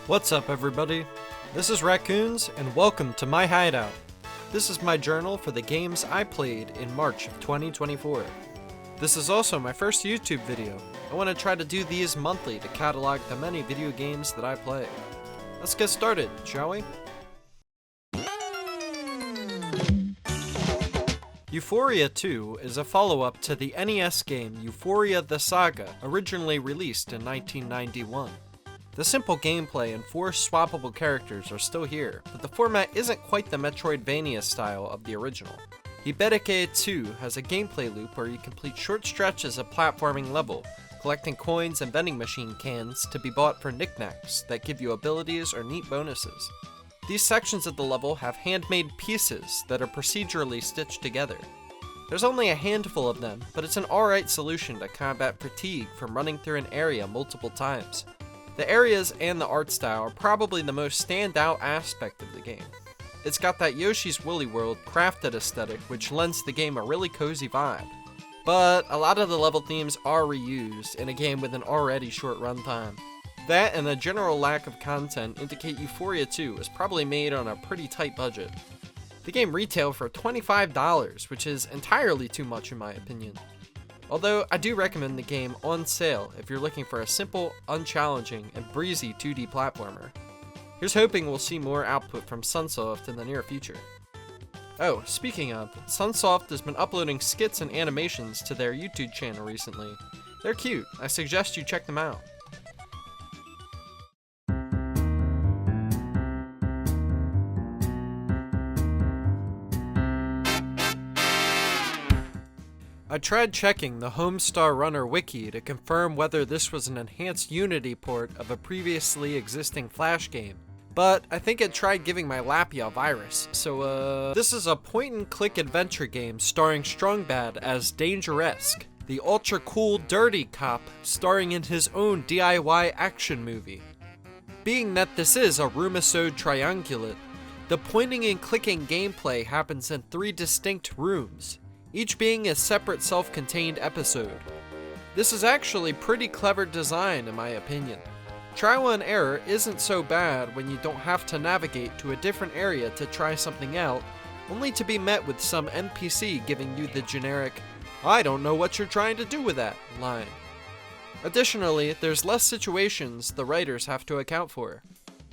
What's up, everybody? This is Raccoons, and welcome to my hideout. This is my journal for the games I played in March of 2024. This is also my first YouTube video. I want to try to do these monthly to catalog the many video games that I play. Let's get started, shall we? Ufouria 2 is a follow-up to the NES game Ufouria the Saga, originally released in 1991. The simple gameplay and 4 swappable characters are still here, but the format isn't quite the Metroidvania style of the original. Ufouria 2 has a gameplay loop where you complete short stretches of platforming level, collecting coins and vending machine cans to be bought for knickknacks that give you abilities or neat bonuses. These sections of the level have handmade pieces that are procedurally stitched together. There's only a handful of them, but it's an alright solution to combat fatigue from running through an area multiple times. The areas and the art style are probably the most standout aspect of the game. It's got that Yoshi's Woolly World crafted aesthetic which lends the game a really cozy vibe. But a lot of the level themes are reused in a game with an already short runtime. That and a general lack of content indicate Ufouria 2 was probably made on a pretty tight budget. The game retailed for $25, which is entirely too much in my opinion. Although I do recommend the game on sale if you're looking for a simple, unchallenging, and breezy 2D platformer. Here's hoping we'll see more output from Sunsoft in the near future. Oh, speaking of, Sunsoft has been uploading skits and animations to their YouTube channel recently. They're cute, I suggest you check them out. I tried checking the Homestar Runner wiki to confirm whether this was an enhanced Unity port of a previously existing Flash game, but I think it tried giving my Lappy a virus, so this is a point-and-click adventure game starring Strongbad as Dangeresque, the ultra-cool dirty cop starring in his own DIY action movie. Being that this is a Roomisode Triungulate, the pointing and clicking gameplay happens in 3 distinct rooms, each being a separate self-contained episode. This is actually pretty clever design in my opinion. Trial and error isn't so bad when you don't have to navigate to a different area to try something out, only to be met with some NPC giving you the generic, "I don't know what you're trying to do with that" line. Additionally, there's less situations the writers have to account for.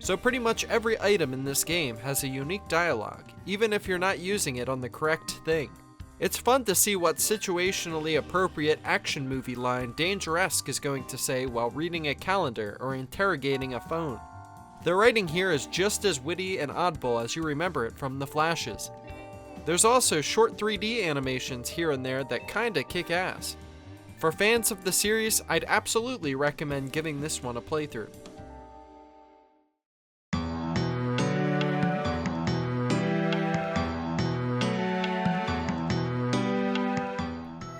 So pretty much every item in this game has a unique dialogue, even if you're not using it on the correct thing. It's fun to see what situationally appropriate action movie line Dangeresque is going to say while reading a calendar or interrogating a phone. The writing here is just as witty and oddball as you remember it from the Flashes. There's also short 3D animations here and there that kinda kick ass. For fans of the series, I'd absolutely recommend giving this one a playthrough.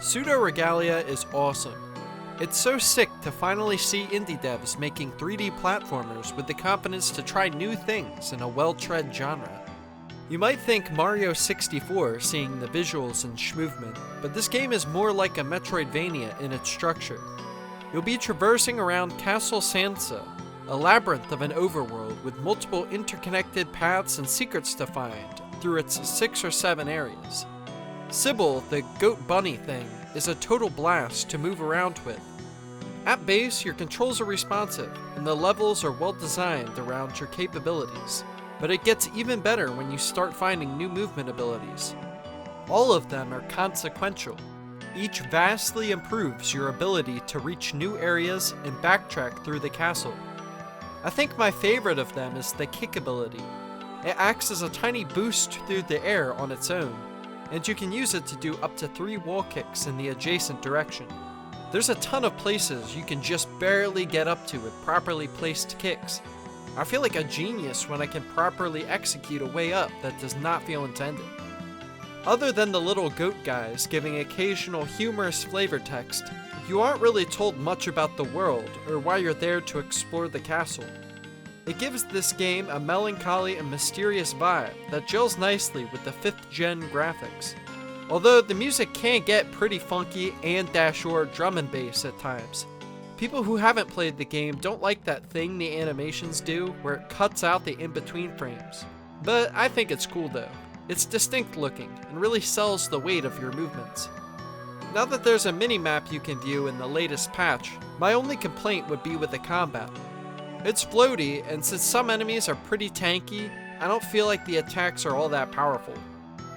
Pseudoregalia is awesome. It's so sick to finally see indie devs making 3D platformers with the confidence to try new things in a well-tread genre. You might think Mario 64 seeing the visuals and schmovement, but this game is more like a Metroidvania in its structure. You'll be traversing around Castle Sansa, a labyrinth of an overworld with multiple interconnected paths and secrets to find through its 6 or 7 areas. Sybil, the goat bunny thing, is a total blast to move around with. At base, your controls are responsive, and the levels are well designed around your capabilities, but it gets even better when you start finding new movement abilities. All of them are consequential. Each vastly improves your ability to reach new areas and backtrack through the castle. I think my favorite of them is the kick ability. It acts as a tiny boost through the air on its own, and you can use it to do up to 3 wall kicks in the adjacent direction. There's a ton of places you can just barely get up to with properly placed kicks. I feel like a genius when I can properly execute a way up that does not feel intended. Other than the little goat guys giving occasional humorous flavor text, you aren't really told much about the world or why you're there to explore the castle. It gives this game a melancholy and mysterious vibe that gels nicely with the 5th gen graphics. Although the music can get pretty funky and dashore drum and bass at times, People who haven't played the game don't like that thing the animations do where it cuts out the in-between frames. But I think it's cool though. It's distinct looking and really sells the weight of your movements. Now that there's a mini-map you can view in the latest patch, my only complaint would be with the combat. It's floaty, and since some enemies are pretty tanky, I don't feel like the attacks are all that powerful.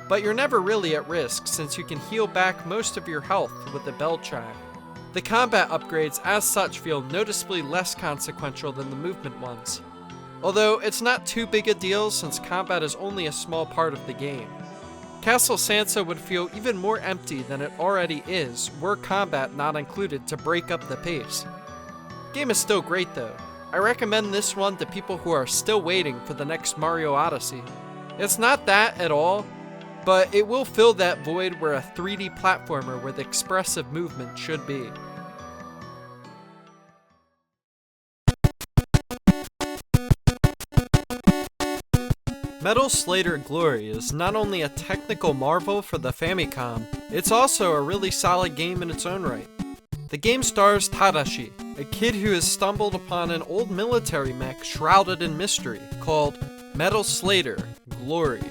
But you're never really at risk since you can heal back most of your health with the bell chime. The combat upgrades as such feel noticeably less consequential than the movement ones. Although it's not too big a deal since combat is only a small part of the game. Castle Sansa would feel even more empty than it already is were combat not included to break up the pace. The game is still great though. I recommend this one to people who are still waiting for the next Mario Odyssey. It's not that at all, but it will fill that void where a 3D platformer with expressive movement should be. Metal Slader Glory is not only a technical marvel for the Famicom, it's also a really solid game in its own right. The game stars Tadashi, a kid who has stumbled upon an old military mech shrouded in mystery called Metal Slader Glory.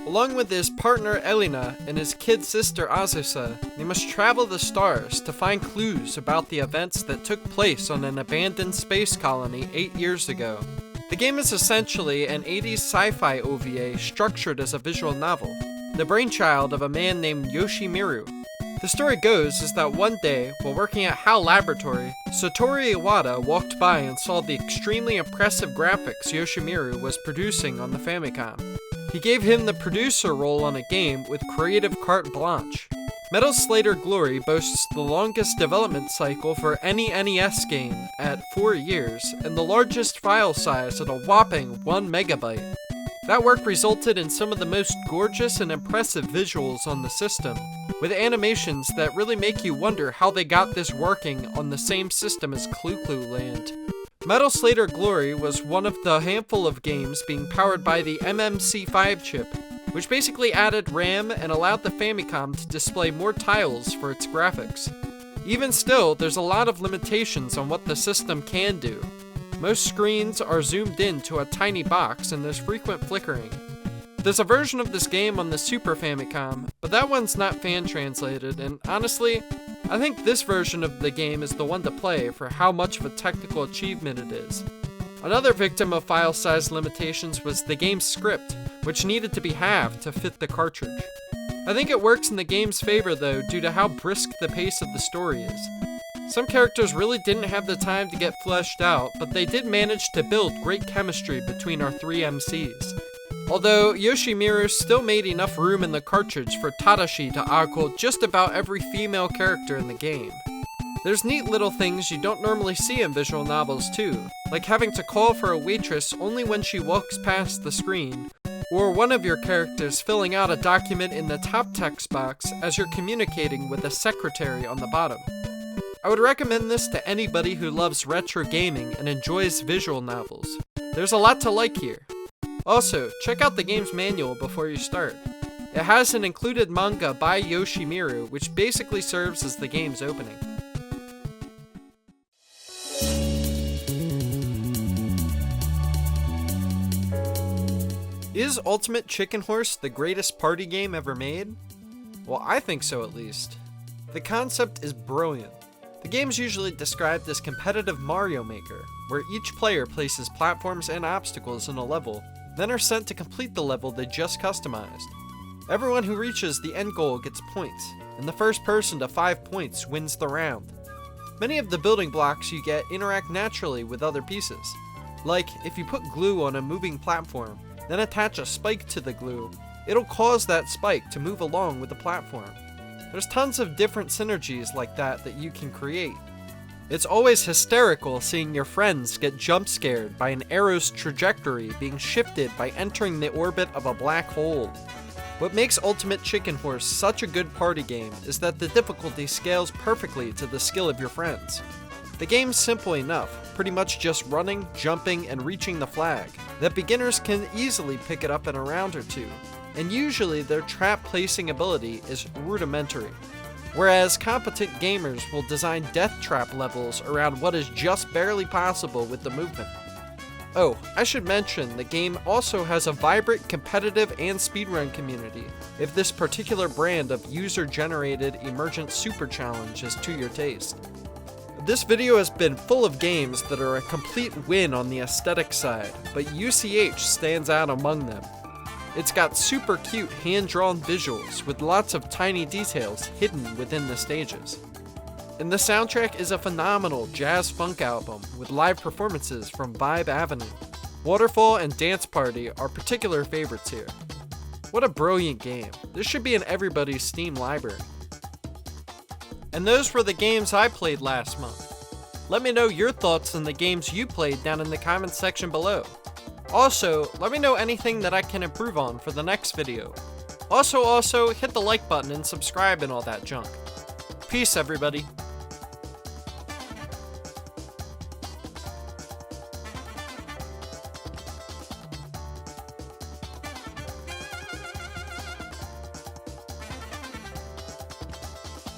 Along with his partner Elina and his kid sister Azusa, they must travel the stars to find clues about the events that took place on an abandoned space colony 8 years ago. The game is essentially an 80s sci-fi OVA structured as a visual novel, the brainchild of a man named Yoshimitsu. The story goes is that one day, while working at HAL Laboratory, Satoru Iwata walked by and saw the extremely impressive graphics Yoshimitsu was producing on the Famicom. He gave him the producer role on a game with creative carte blanche. Metal Slader Glory boasts the longest development cycle for any NES game at 4 years, and the largest file size at a whopping 1 megabyte. That work resulted in some of the most gorgeous and impressive visuals on the system, with animations that really make you wonder how they got this working on the same system as Clu Clu Land. Metal Slader Glory was one of the handful of games being powered by the MMC5 chip, which basically added RAM and allowed the Famicom to display more tiles for its graphics. Even still, there's a lot of limitations on what the system can do. Most screens are zoomed in to a tiny box and there's frequent flickering. There's a version of this game on the Super Famicom, but that one's not fan translated, and honestly, I think this version of the game is the one to play for how much of a technical achievement it is. Another victim of file size limitations was the game's script, which needed to be halved to fit the cartridge. I think it works in the game's favor though due to how brisk the pace of the story is. Some characters really didn't have the time to get fleshed out, but they did manage to build great chemistry between our 3 MCs. Although Yoshimitsu still made enough room in the cartridge for Tadashi to ogle just about every female character in the game. There's neat little things you don't normally see in visual novels too, like having to call for a waitress only when she walks past the screen, or one of your characters filling out a document in the top text box as you're communicating with a secretary on the bottom. I would recommend this to anybody who loves retro gaming and enjoys visual novels. There's a lot to like here. Also, check out the game's manual before you start. It has an included manga by Yoshimitsu, which basically serves as the game's opening. Is Ultimate Chicken Horse the greatest party game ever made? Well, I think so at least. The concept is brilliant. The game's usually described as competitive Mario Maker, where each player places platforms and obstacles in a level, then are sent to complete the level they just customized. Everyone who reaches the end goal gets points, and the first person to 5 points wins the round. Many of the building blocks you get interact naturally with other pieces. Like, if you put glue on a moving platform, then attach a spike to the glue, it'll cause that spike to move along with the platform. There's tons of different synergies like that you can create. It's always hysterical seeing your friends get jump scared by an arrow's trajectory being shifted by entering the orbit of a black hole. What makes Ultimate Chicken Horse such a good party game is that the difficulty scales perfectly to the skill of your friends. The game's simple enough, pretty much just running, jumping, and reaching the flag, that beginners can easily pick it up in a round or two, and usually their trap placing ability is rudimentary. whereas competent gamers will design death trap levels around what is just barely possible with the movement. Oh, I should mention, the game also has a vibrant competitive and speedrun community, if this particular brand of user-generated emergent super challenge is to your taste. This video has been full of games that are a complete win on the aesthetic side, but UCH stands out among them. It's got super cute hand-drawn visuals with lots of tiny details hidden within the stages. And the soundtrack is a phenomenal jazz funk album with live performances from Vibe Avenue. Waterfall and Dance Party are particular favorites here. What a brilliant game. This should be in everybody's Steam library. And those were the games I played last month. Let me know your thoughts on the games you played down in the comments section below. Also, let me know anything that I can improve on for the next video. Also, hit the like button and subscribe and all that junk. Peace, everybody.